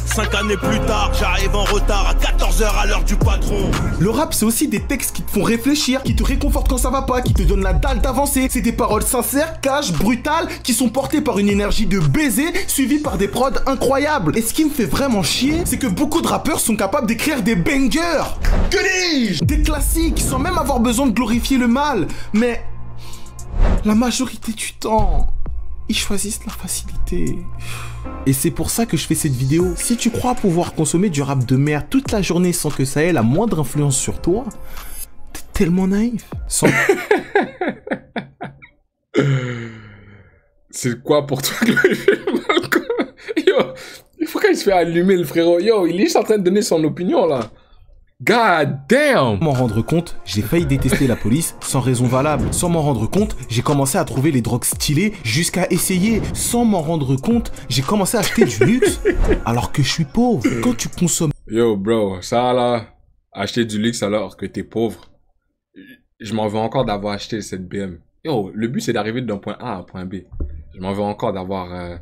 5 années plus tard, j'arrive en retard à 14h à l'heure du patron. Le rap, c'est aussi des textes qui te font réfléchir, qui te réconfortent quand ça va pas, qui te donnent la dalle d'avancer. C'est des paroles sincères, cash, brutales, qui sont portées par une énergie de baiser, suivies par des prods incroyables. Et ce qui me fait vraiment chier, c'est que beaucoup de rappeurs sont capables d'écrire des bangers. Que dis-je? Des classiques, sans même avoir besoin de glorifier le mal. Mais la majorité du temps, ils choisissent la facilité. Et c'est pour ça que je fais cette vidéo. Si tu crois pouvoir consommer du rap de merde toute la journée sans que ça ait la moindre influence sur toi, t'es tellement naïf. C'est quoi pour toi glorifier le mal, quoi? Yo, il faut qu'il se fait allumer le frérot. Yo, il est juste en train de donner son opinion là. God damn! Sans m'en rendre compte, j'ai failli détester la police sans raison valable. Sans m'en rendre compte, j'ai commencé à trouver les drogues stylées jusqu'à essayer. Sans m'en rendre compte, j'ai commencé à acheter du luxe alors que je suis pauvre. Quand tu consommes... Yo bro, ça là, acheter du luxe alors que t'es pauvre, je m'en veux encore d'avoir acheté cette BM. Yo, le but c'est d'arriver d'un point A à un point B. Je m'en veux encore d'avoir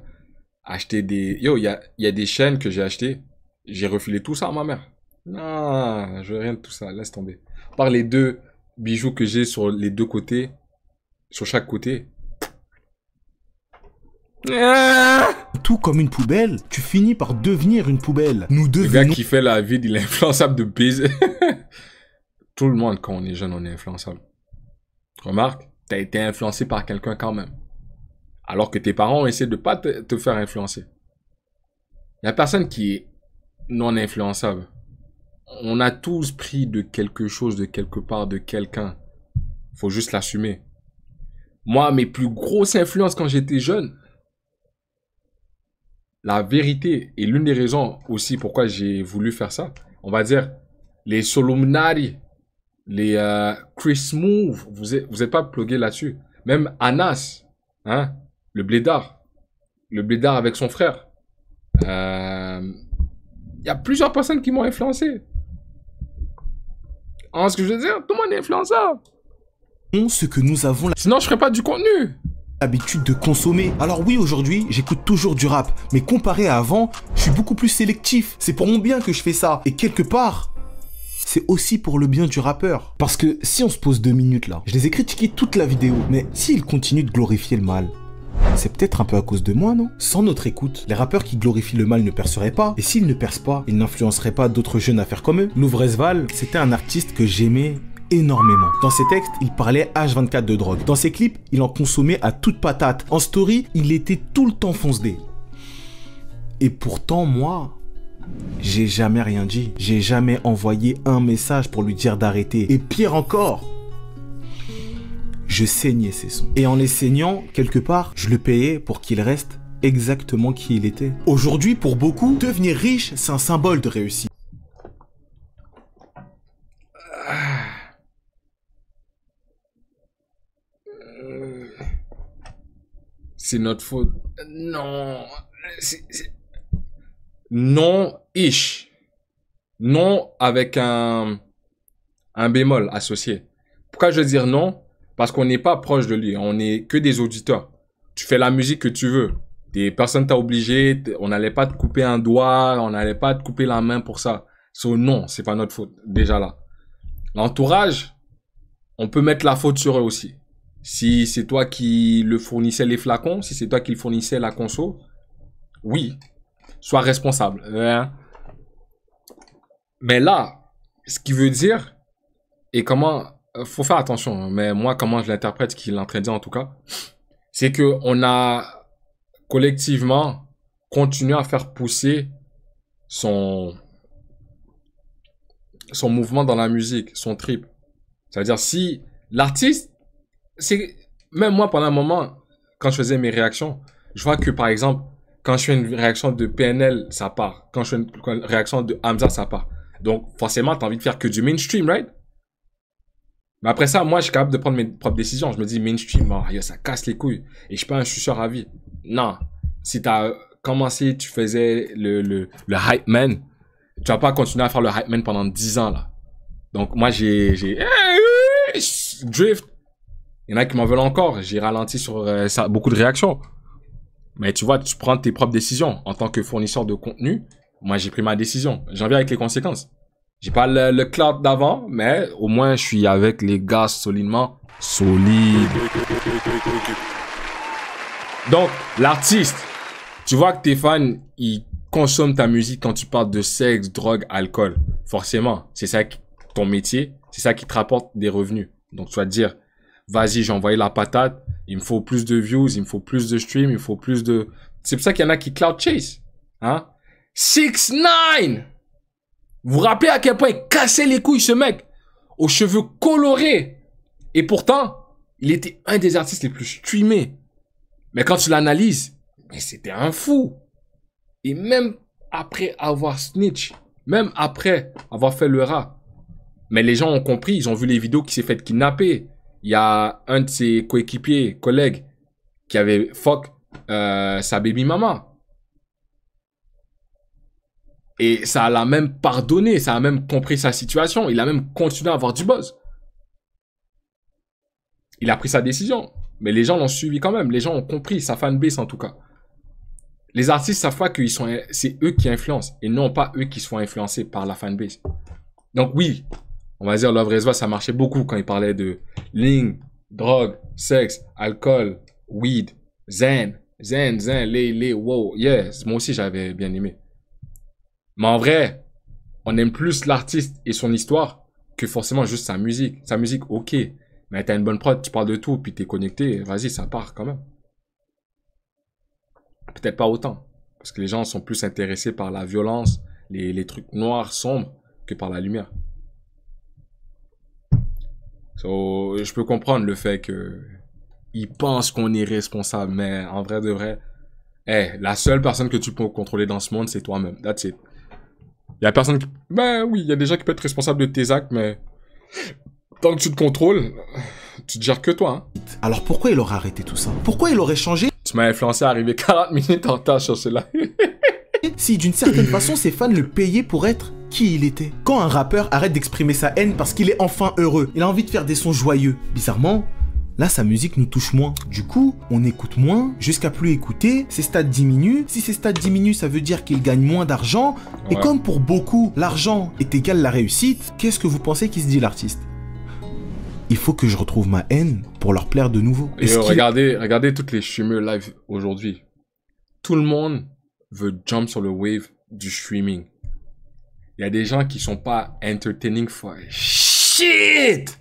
acheté des... Yo, il y a des chaînes que j'ai achetées, j'ai refilé tout ça à ma mère. Non, je veux rien de tout ça, laisse tomber. Par les 2 bijoux que j'ai sur les 2 côtés, sur chaque côté. Tout comme une poubelle, tu finis par devenir une poubelle. Nous devenons... Le gars qui fait la vide, il est influençable de baiser. Tout le monde, quand on est jeune, on est influençable. Remarque, t'as été influencé par quelqu'un quand même. Alors que tes parents ont essayé de pas te faire influencer. Il y a personne qui est non influençable. On a tous pris de quelque chose, de quelque part, de quelqu'un. Faut juste l'assumer. Moi, mes plus grosses influences quand j'étais jeune, la vérité, et l'une des raisons aussi pourquoi j'ai voulu faire ça, on va dire, les Solomunari, les Chris Smooth, vous êtes pas plugué là-dessus. Même Anas, hein, le blédard avec son frère. Il y a plusieurs personnes qui m'ont influencé. Ce que je veux dire, tout le monde est influençable. Ce que nous avons... Sinon, je ferais pas du contenu. L'habitude de consommer. Alors oui, aujourd'hui, j'écoute toujours du rap. Mais comparé à avant, je suis beaucoup plus sélectif. C'est pour mon bien que je fais ça. Et quelque part, c'est aussi pour le bien du rappeur. Parce que si on se pose 2 minutes là, je les ai critiqués toute la vidéo. Mais s'ils continuent de glorifier le mal, c'est peut-être un peu à cause de moi, non? Sans notre écoute, les rappeurs qui glorifient le mal ne perceraient pas. Et s'ils ne percent pas, ils n'influenceraient pas d'autres jeunes à faire comme eux. Louvrezval, c'était un artiste que j'aimais énormément. Dans ses textes, il parlait H24 de drogue. Dans ses clips, il en consommait à toute patate. En story, il était tout le temps fonce-dé. Et pourtant, moi, j'ai jamais rien dit. J'ai jamais envoyé un message pour lui dire d'arrêter. Et pire encore, je saignais ses sons. Et en les saignant, quelque part, je le payais pour qu'il reste exactement qui il était. Aujourd'hui, pour beaucoup, devenir riche, c'est un symbole de réussite. C'est notre faute. Non. Non-ish. Non avec un bémol associé. Pourquoi je veux dire non? Parce qu'on n'est pas proche de lui. On n'est que des auditeurs. Tu fais la musique que tu veux. Des personnes t'ont obligé. On n'allait pas te couper un doigt. On n'allait pas te couper la main pour ça. So, non, c'est pas notre faute. Déjà là. L'entourage, on peut mettre la faute sur eux aussi. Si c'est toi qui le fournissais les flacons, si c'est toi qui le fournissais la conso, oui, sois responsable. Mais là, ce qui veut dire, et comment, faut faire attention, mais moi, comment je l'interprète, ce qu'il est en train de dire en tout cas, c'est que on a collectivement continué à faire pousser son mouvement dans la musique, son trip. C'est-à-dire, si l'artiste, c'est même moi pendant un moment, quand je faisais mes réactions, je vois que par exemple, quand je fais une réaction de PNL, ça part. Quand je fais une réaction de Hamza, ça part. Donc, forcément, tu as envie de faire que du mainstream, right? Mais après ça, moi, je suis capable de prendre mes propres décisions. Je me dis, mainstream, oh, ça casse les couilles. Et je suis pas un suceur à vie. Non. Si tu as commencé, tu faisais le hype man, tu vas pas continuer à faire le hype man pendant 10 ans, là. Donc, moi, drift. Il y en a qui m'en veulent encore. J'ai ralenti sur beaucoup de réactions. Mais tu vois, tu prends tes propres décisions. En tant que fournisseur de contenu, moi, j'ai pris ma décision. J'en viens avec les conséquences. J'ai pas le cloud d'avant, mais au moins, je suis avec les gars solidement solides. Donc, l'artiste, tu vois que tes fans, ils consomment ta musique quand tu parles de sexe, drogue, alcool. Forcément, c'est ça ton métier, c'est ça qui te rapporte des revenus. Donc, tu vas te dire, vas-y, j'ai envoyé la patate, il me faut plus de views, il me faut plus de streams, il me faut plus de... C'est pour ça qu'il y en a qui cloud chase. Hein? 6ix9ine! Vous vous rappelez à quel point il cassait les couilles, ce mec? Aux cheveux colorés. Et pourtant, il était un des artistes les plus streamés. Mais quand tu l'analyses, mais c'était un fou. Et même après avoir snitch, même après avoir fait le rat, mais les gens ont compris, ils ont vu les vidéos qui s'est fait kidnapper. Il y a un de ses coéquipiers, collègues, qui avait fuck sa baby mama. Et ça l'a même pardonné, ça a même compris sa situation. Il a même continué à avoir du buzz. Il a pris sa décision. Mais les gens l'ont suivi quand même. Les gens ont compris, sa fanbase en tout cas. Les artistes savent pas que c'est eux qui influencent et non pas eux qui se font influencer par la fanbase. Donc oui, on va dire Love Resva, ça marchait beaucoup quand il parlait de ligne, drogue, sexe, alcool, weed, zen, wow, yes. Moi aussi j'avais bien aimé. Mais en vrai, on aime plus l'artiste et son histoire que forcément juste sa musique. Sa musique, ok. Mais t'as une bonne prod, tu parles de tout, puis t'es connecté, vas-y, ça part quand même. Peut-être pas autant. Parce que les gens sont plus intéressés par la violence, les trucs noirs, sombres, que par la lumière. So, je peux comprendre le fait que ils pensent qu'on est responsable, mais en vrai de vrai, la seule personne que tu peux contrôler dans ce monde, c'est toi-même. That's it. Il y a personne qui... Ben oui, il y a des gens qui peuvent être responsables de tes actes, mais... Tant que tu te contrôles, tu te gères que toi. Hein. Alors pourquoi il aurait arrêté tout ça? Pourquoi il aurait changé? Tu m'as influencé à arriver 40 minutes en retard sur cela. Si d'une certaine façon ses fans le payaient pour être qui il était. Quand un rappeur arrête d'exprimer sa haine parce qu'il est enfin heureux, il a envie de faire des sons joyeux. Bizarrement, là sa musique nous touche moins. Du coup, on écoute moins, jusqu'à plus écouter, ses stats diminuent. Si ses stats diminuent, ça veut dire qu'il gagne moins d'argent. Ouais. Et comme pour beaucoup, l'argent est égal à la réussite, qu'est-ce que vous pensez qu'il se dit l'artiste? Il faut que je retrouve ma haine pour leur plaire de nouveau. Et regardez toutes les streamers live aujourd'hui. Tout le monde veut jump sur le wave du streaming. Il y a des gens qui sont pas entertaining for shit.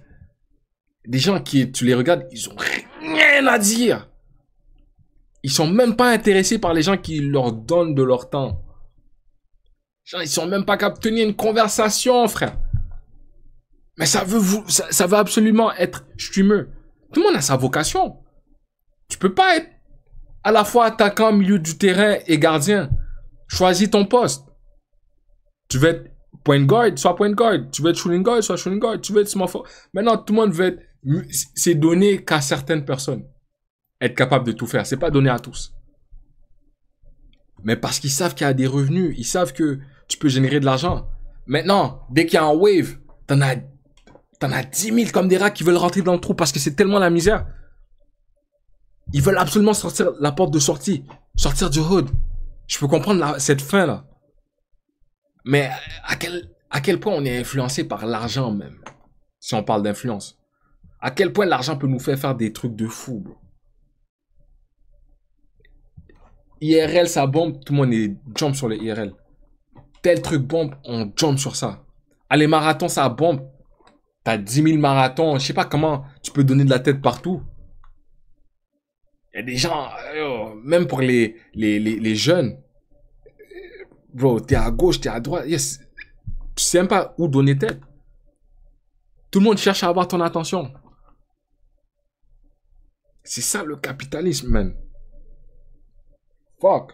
Des gens qui, tu les regardes, ils ont rien à dire. Ils sont même pas intéressés par les gens qui leur donnent de leur temps. Genre, ils sont même pas capables de tenir une conversation, frère. Mais ça veut absolument être streamer. Tout le monde a sa vocation. Tu peux pas être à la fois attaquant au milieu du terrain et gardien. Choisis ton poste. Tu veux être point guard, soit point guard. Tu veux être shooting guard, soit shooting guard. Tu veux être small forward. Maintenant, tout le monde veut être... C'est donné qu'à certaines personnes. Être capable de tout faire. C'est pas donné à tous. Mais parce qu'ils savent qu'il y a des revenus. Ils savent que tu peux générer de l'argent. Maintenant, dès qu'il y a un wave, t'en as 10 000 comme des rats qui veulent rentrer dans le trou parce que c'est tellement la misère. Ils veulent absolument sortir la porte de sortie. Sortir du hood. Je peux comprendre cette fin-là. Mais à quel point on est influencé par l'argent même. Si on parle d'influence. À quel point l'argent peut nous faire des trucs de fou, bro. IRL, ça bombe, tout le monde est jump sur le IRL. Tel truc bombe, on jump sur ça. Les marathons, ça bombe. T'as 10 000 marathons, je sais pas comment tu peux donner de la tête partout. Il y a des gens, même pour les jeunes, bro, t'es à gauche, t'es à droite, yes. Tu sais même pas où donner tête. Tout le monde cherche à avoir ton attention. C'est ça le capitalisme, man. Fuck.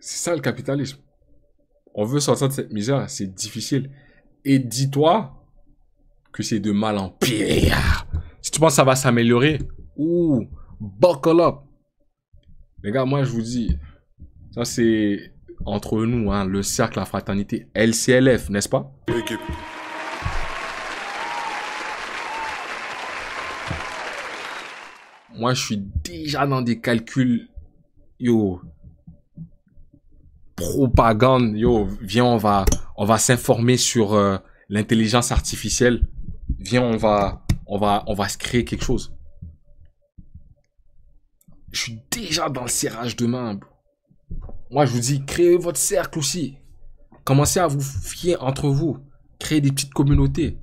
C'est ça le capitalisme. On veut sortir de cette misère, c'est difficile. Et dis-toi que c'est de mal en pire. Si tu penses que ça va s'améliorer, buckle up. Les gars, moi je vous dis, ça c'est entre nous, hein, le cercle, la fraternité, LCLF, n'est-ce pas? moi, je suis déjà dans des calculs, yo, propagande, yo, viens, on va s'informer sur l'intelligence artificielle. Viens, on va se créer quelque chose. Je suis déjà dans le serrage de main. Moi, je vous dis, créez votre cercle aussi. Commencez à vous fier entre vous. Créez des petites communautés.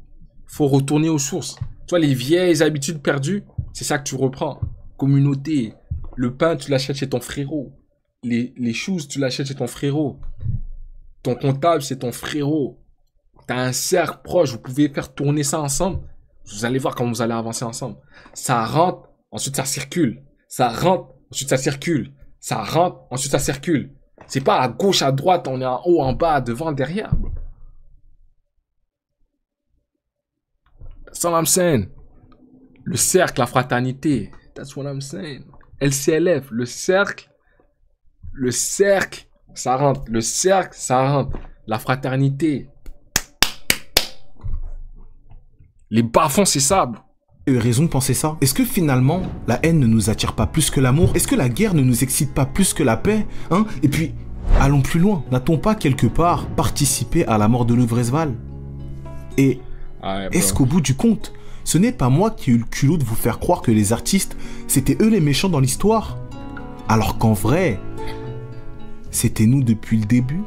Faut retourner aux sources. Tu vois, les vieilles habitudes perdues, c'est ça que tu reprends. Communauté. Le pain, tu l'achètes chez ton frérot. Les choses, tu l'achètes chez ton frérot. Ton comptable, c'est ton frérot. T'as un cercle proche, vous pouvez faire tourner ça ensemble. Vous allez voir comment vous allez avancer ensemble. Ça rentre, ensuite ça circule. Ça rentre, ensuite ça circule. Ça rentre, ensuite ça circule. C'est pas à gauche, à droite, on est en haut, en bas, devant, derrière. Bro. That's what I'm saying. Le cercle, la fraternité. That's what I'm saying. LCLF, le cercle, ça rentre. Le cercle, ça rentre. La fraternité. Les bas-fonds, c'est ça. Bro. Eu raison de penser ça. Est-ce que finalement, la haine ne nous attire pas plus que l'amour? Est-ce que la guerre ne nous excite pas plus que la paix? Hein? Et puis, allons plus loin. N'a-t-on pas quelque part participé à la mort de Luvresval? Et est-ce qu'au bout du compte, ce n'est pas moi qui ai eu le culot de vous faire croire que les artistes, c'était eux les méchants dans l'histoire? Alors qu'en vrai, c'était nous depuis le début?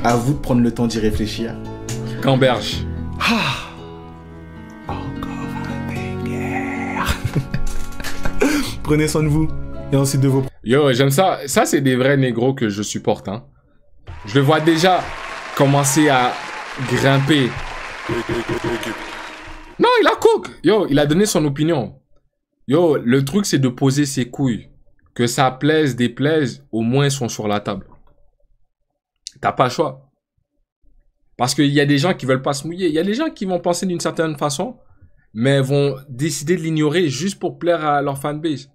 À vous de prendre le temps d'y réfléchir. Camberge. Encore un banger. Prenez soin de vous. Et ensuite de vos... Yo, j'aime ça. Ça, c'est des vrais négros que je supporte. Hein. Je le vois déjà commencer à grimper. Non, il a cook. Yo, il a donné son opinion. Yo, le truc, c'est de poser ses couilles. Que ça plaise, déplaise, au moins, ils sont sur la table. T'as pas le choix. Parce qu'il y a des gens qui veulent pas se mouiller. Il y a des gens qui vont penser d'une certaine façon, mais vont décider de l'ignorer juste pour plaire à leur fanbase.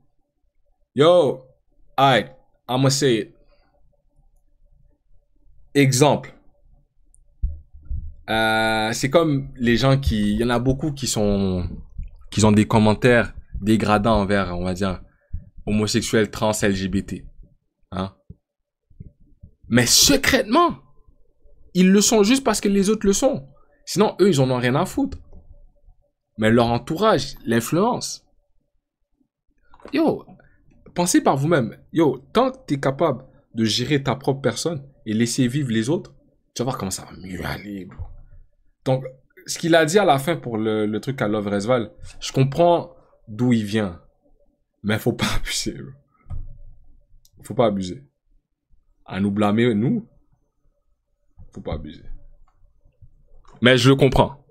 Yo, I'ma say it. Exemple. C'est comme les gens qui... Il y en a beaucoup qui ont des commentaires dégradants envers, on va dire, homosexuels, trans, LGBT. Hein? Mais secrètement, ils le sont juste parce que les autres le sont. Sinon, eux, ils en ont rien à foutre. Mais leur entourage, l'influence. Yo, pensez par vous-même. Yo, tant que tu es capable de gérer ta propre personne et laisser vivre les autres, tu vas voir comment ça va mieux aller, bro. Donc, ce qu'il a dit à la fin pour le truc à Luvresval, je comprends d'où il vient. Mais faut pas abuser, bro. Faut pas abuser. À nous blâmer, nous, faut pas abuser. Mais je le comprends.